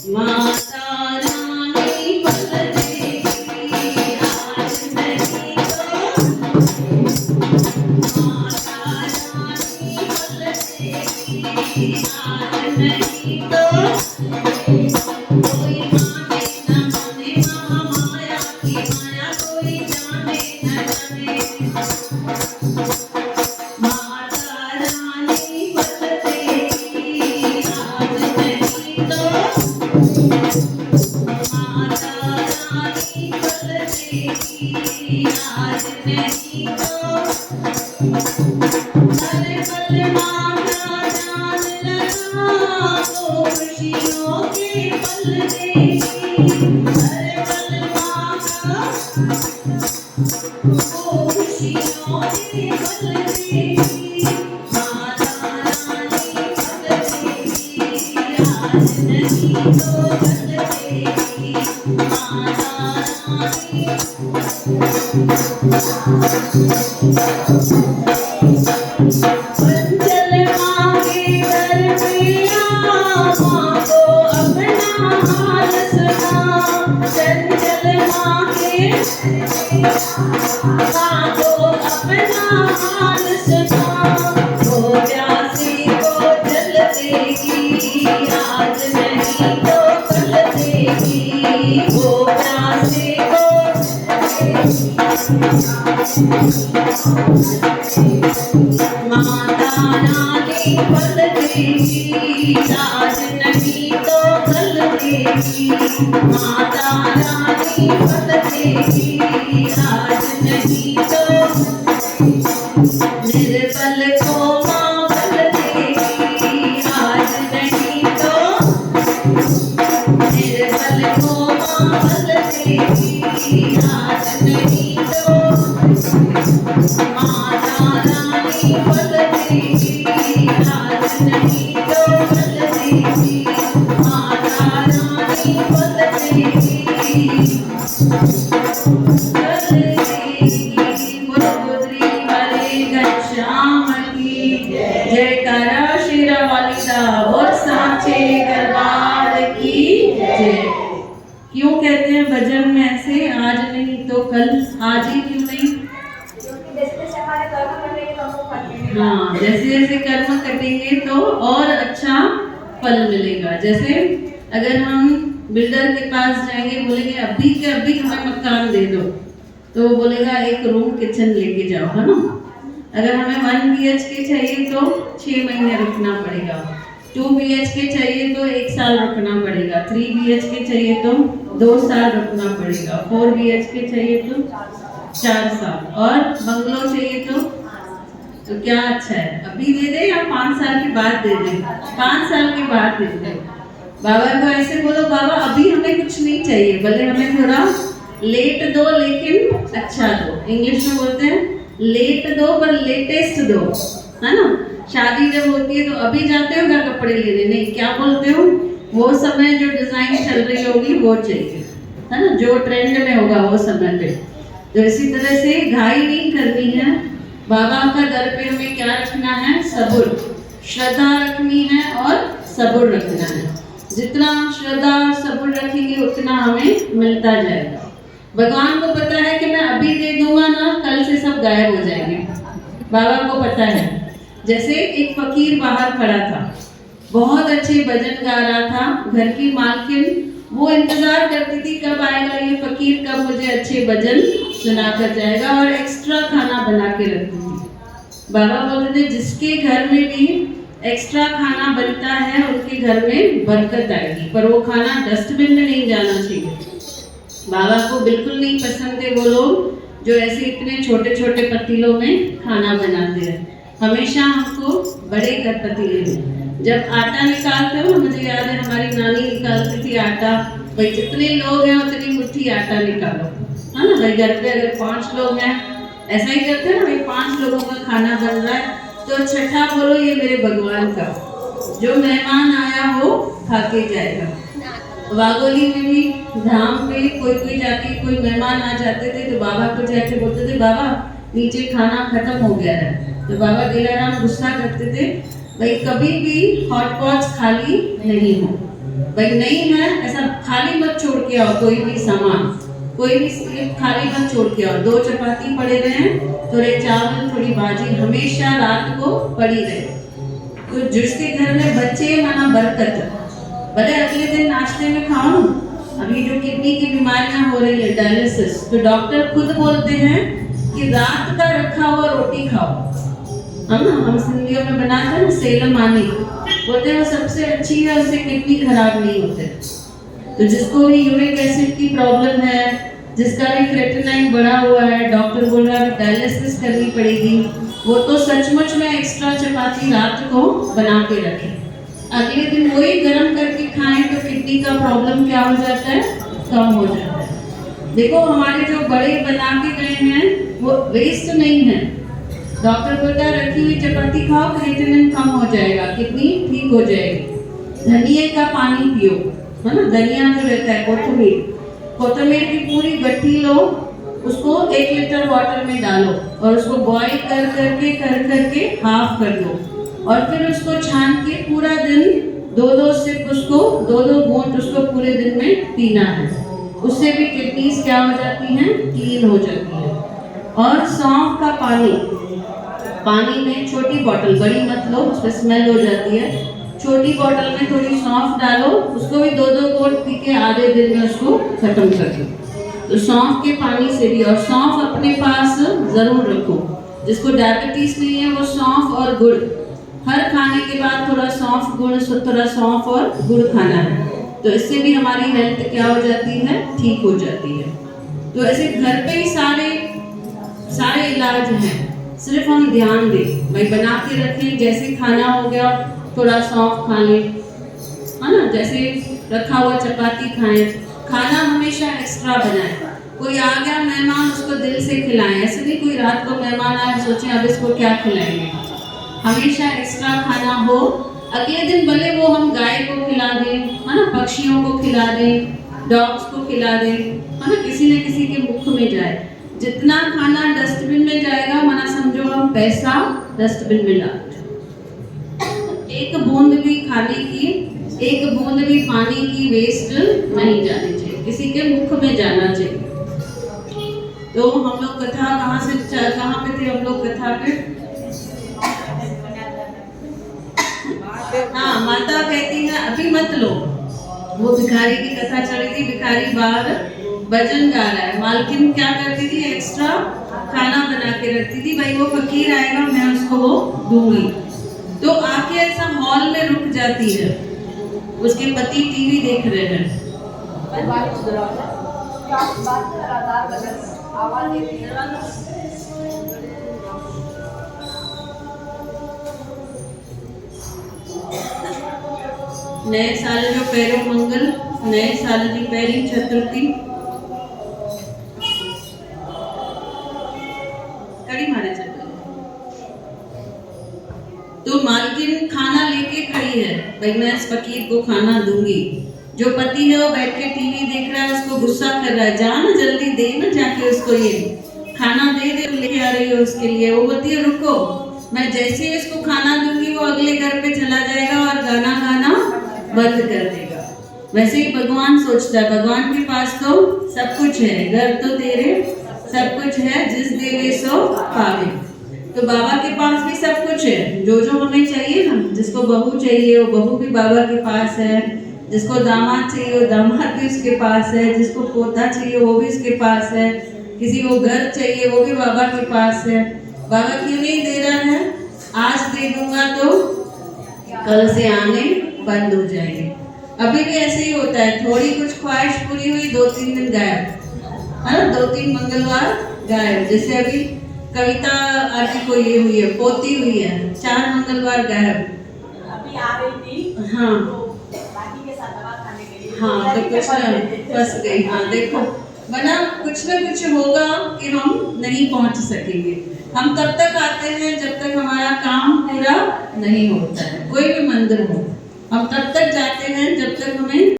माता रानी फल देगी आज नहीं तो, माता रानी फल देगी आज नहीं तो, कोई माने न माने महामाया की माया, कोई जाने न जाने। माता रानी फल देगी आज नहीं तो, माता रानी फल देगी आज नहीं तो, हर पल माँ का ध्यान लगा तो खुशियों के पल देगी, हर पल माँ का वो खुशियों के पल देगी। माता रानी फल देगी आज नहीं तो फल देगी, माता रानी। चंचल माँ के दर पे आ, माँ को अपना हाल सुना। चंचल माँ के माँ को अपना हाल सुना। वो प्यासी को जल देगी आज नहीं तो कल देगी, वो प्यासे को माता रानी फल देगी आज नहीं तो कल देगी, माता रानी फल देगी आज नहीं तो, निर्बल को माँ फल देगी आज नहीं तो, निर्बल को माँ फल देगी आज नहीं तो, माता रानी फल देगी आज नहीं तो फल देगी, माता रानी फल देगी फल देगी। गुरुद्री वाले घनश्याम की जयकारा, शेरा वाली दा और सांचे दरबार की जय। क्यों कहते हैं भजन में ऐसे, आज नहीं तो कल, आज ही क्यों नहीं? हाँ, जैसे जैसे कर्म कटेंगे तो और अच्छा फल मिलेगा। जैसे अगर हम बिल्डर के पास जाएंगे, बोलेंगे अभी के अभी हमें मकान दे दो, तो वो बोलेगा एक रूम किचन लेके जाओ, है ना। अगर हमें 1 BHK चाहिए तो 6 महीने रुकना पड़ेगा, 2 BHK चाहिए तो 1 साल रुकना पड़ेगा, 3 BHK चाहिए तो 2 साल रुकना पड़ेगा, 4 BHK चाहिए तो 4 साल, और बंगलो चाहिए तो क्या अच्छा है, अभी दे दे या 5 साल के बाद दे दे? 5 साल के बाद दे दे। बाबा को ऐसे बोलो, बाबा अभी हमें कुछ नहीं चाहिए, भले हमें थोड़ा लेट दो लेकिन अच्छा दो। इंग्लिश में बोलते हैं लेट दो पर लेटेस्ट दो, है ना। शादी जब होती है तो अभी जाते हो क्या कपड़े लेने? नहीं, क्या बोलते हो, वो समय जो डिजाइन चल रही होगी वो चाहिए, है ना, जो ट्रेंड में होगा वो समय पे। तो इसी तरह से घाई नहीं करनी है। बाबा का दर पे हमें क्या रखना है? सब्र, श्रद्धा रखनी है और सब्र रखना है। जितना हम श्रद्धा और सब्र रखेंगे उतना हमें मिलता जाएगा। भगवान को पता है कि मैं अभी दे दूंगा ना, कल से सब गायब हो जाएंगे। बाबा को पता है। जैसे एक फकीर बाहर खड़ा था, बहुत अच्छे भजन गा रहा था, घर की मालकिन वो इंतजार करती थी कब आएगा ये फकीर, कब मुझे अच्छे भजन सुना कर जाएगा, और एक्स्ट्रा खाना बना के रखती थी। बाबा बोलते थे जिसके घर में भी एक्स्ट्रा खाना बनता है उनके घर में बरकत आएगी, पर वो खाना डस्टबिन में नहीं जाना चाहिए। बाबा को बिल्कुल नहीं पसंद है वो लोग जो ऐसे इतने छोटे छोटे पतीलों में खाना बनाते हैं। हमेशा हमको बड़े पतीले में जब आटा निकालते हो, मुझे याद है हमारी नानी निकालती थी आटा, भाई जितने लोग हैं उतनी मुट्ठी आटा निकालो, है ना। भाई घर पे अगर 5 लोग हैं, ऐसा ही करते हैं ना, भाई 5 लोगों का खाना बन रहा है तो छठा बोलो ये मेरे भगवान का, जो मेहमान आया वो खा के जाएगा। वागोली में भी धाम पे कोई जाके कोई मेहमान आ जाते थे तो बाबा को जाके बोलते थे बाबा नीचे खाना खत्म हो गया है, तो बाबा दिलाराम गुस्सा करते थे, भाई कभी भी हॉट पॉट्स खाली नहीं हो, भाई नहीं है ऐसा खाली मत छोड़ के आओ, कोई भी सामान कोई भी खाली मत छोड़ के आओ। 2 चपाती पड़े रहे, थोड़े चावल थोड़ी भाजी हमेशा रात को पड़ी रहे। तो जिसके घर में बच्चे माना बरकत, भले अगले दिन नाश्ते में खाओ। अभी जो किडनी की बीमारियां हो रही है डायलिसिस, तो डॉक्टर खुद बोलते हैं कि रात का रखा हुआ रोटी खाओ। हम सिंधियों में बनाते हैं सेलम आनी, बोलते हैं वो सबसे अच्छी है, उससे किडनी खराब नहीं होते। तो जिसको भी यूरिक एसिड की प्रॉब्लम है, जिसका भी क्रेटिनाइन बढ़ा हुआ है, डॉक्टर बोल रहा है डायलिसिस करनी पड़ेगी, वो तो सचमुच में एक्स्ट्रा चपाती रात को बना के रखें, अगले दिन वही गर्म करके खाएं, तो किडनी का प्रॉब्लम क्या हो जाता है, कम हो जाता है। देखो हमारे जो बड़े बना के गए हैं वो वेस्ट नहीं है। डॉक्टर बोलता है रखी हुई चपाती खाओ, क्रिएटिनिन कम हो जाएगा, किडनी ठीक हो जाएगी। धनिया का पानी पियो, है ना, धनिया जो रहता है कोथमीर की पूरी गट्ठी लो, उसको 1 लीटर वाटर में डालो और उसको बॉईल कर करके हाफ कर दो, और फिर उसको छान के पूरा दिन 2-2 सिप उसको 2-2 बूंद उसको पूरे दिन में पीना है। उससे भी किडनीज क्या हो जाती हैं, क्लीन हो जाती है। और सौंफ का पानी में छोटी बोतल, बड़ी मत लो, उसमें स्मेल हो जाती है, छोटी बोतल में थोड़ी सौंफ डालो, उसको भी 2-2 घोट पी के आधे दिन में उसको खत्म कर दो। तो सौंफ के पानी से भी, और सौंफ अपने पास जरूर रखो। जिसको डायबिटीज नहीं है वो सौंफ और गुड़, हर खाने के बाद थोड़ा सौंफ और गुड़ खाना है, तो इससे भी हमारी हेल्थ क्या हो जाती है, ठीक हो जाती है। तो ऐसे घर पे ही सारे इलाज हैं, सिर्फ हम ध्यान दें, भाई बना के रखें। जैसे खाना हो गया थोड़ा सौंफ खा लें, है ना, जैसे रखा हुआ चपाती खाएं। खाना हमेशा एक्स्ट्रा बनाएं। कोई आ गया मेहमान, उसको दिल से खिलाएं, ऐसे नहीं कोई रात को मेहमान आए सोचें अब इसको क्या खिलाएंगे। हमेशा एक्स्ट्रा खाना हो, अगले दिन भले वो हम गाय को खिला दें, है ना, पक्षियों को खिला दें, डॉग्स को खिला दें, है ना, किसी न किसी के मुख में जाए। जितना खाना डस्टबिन में जाएगा, माना समझो हम पैसा डस्टबिन में डालते, एक बूंद भी खाने की, एक बूंद भी पानी की वेस्ट नहीं जानी चाहिए, किसी के मुख में जाना चाहिए। तो हम लोग कथा कहाँ पे थे हम लोग कथा पे? हाँ, माता कहती है अभी मत लो। वो भिखारी की कथा चल रही थी, भिखारी बाहर भजन गा रहा है, मालकिन क्या करती थी, एक्स्ट्रा खाना बना के रखती थी, भाई वो फकीर आएगा मैं उसको वो दूंगी। तो आके ऐसा हॉल में रुक जाती है, उसके पति टीवी देख रहे हैं। नए साल जो पहिरियों मंगल, नए साल जी पहिरीं चतुर्थी, कड़ी मारे चल। तो मालकिन खाना लेके खड़ी है, भाई मैं इस फकीर को खाना दूंगी। जो पति है वो बैठ के टीवी देख रहा है, उसको गुस्सा कर रहा है, जा ना जल्दी दे ना जाके उसको ये खाना दे लेके आ रही है उसके लिए। वो बोलती है रुको, मैं जैसे ही इसको खाना दूंगी वो अगले घर पे चला जाएगा और गाना गाना बंद कर देगा। वैसे ही भगवान सोचता है, भगवान के पास तो सब कुछ है, घर तो तेरे सब कुछ है, जिस देवे सो पावे। तो बाबा के पास भी सब कुछ है, जो हमें चाहिए ना, जिसको बहू चाहिए वो बहू भी बाबा के पास है, जिसको दामाद चाहिए वो दामाद भी उसके पास है, जिसको पोता चाहिए वो भी उसके पास है, किसी को घर चाहिए वो भी बाबा के पास है। बाबा क्यों नहीं दे रहा है? आज दे दूंगा तो कल से आने बंद हो जाएंगे। अभी भी ऐसे ही होता है, थोड़ी कुछ ख्वाहिश पूरी हुई 2-3 दिन गायब, है ना, 2-3 मंगलवार गायब। जैसे अभी कविता आदि को ये हुई है, पोती हुई है, 4 मंगलवार गायब। अभी आ रही थी, हाँ बाकी के साथ दवा खाने के लिए, हाँ, तो कुछ फंस गई। हाँ देखो, वरना कुछ न कुछ होगा कि हम नहीं पहुंच सकेंगे। हम तब तक आते हैं जब तक हमारा काम पूरा नहीं होता है, कोई भी मंदिर हो, हम तब तक जाते हैं जब तक हमें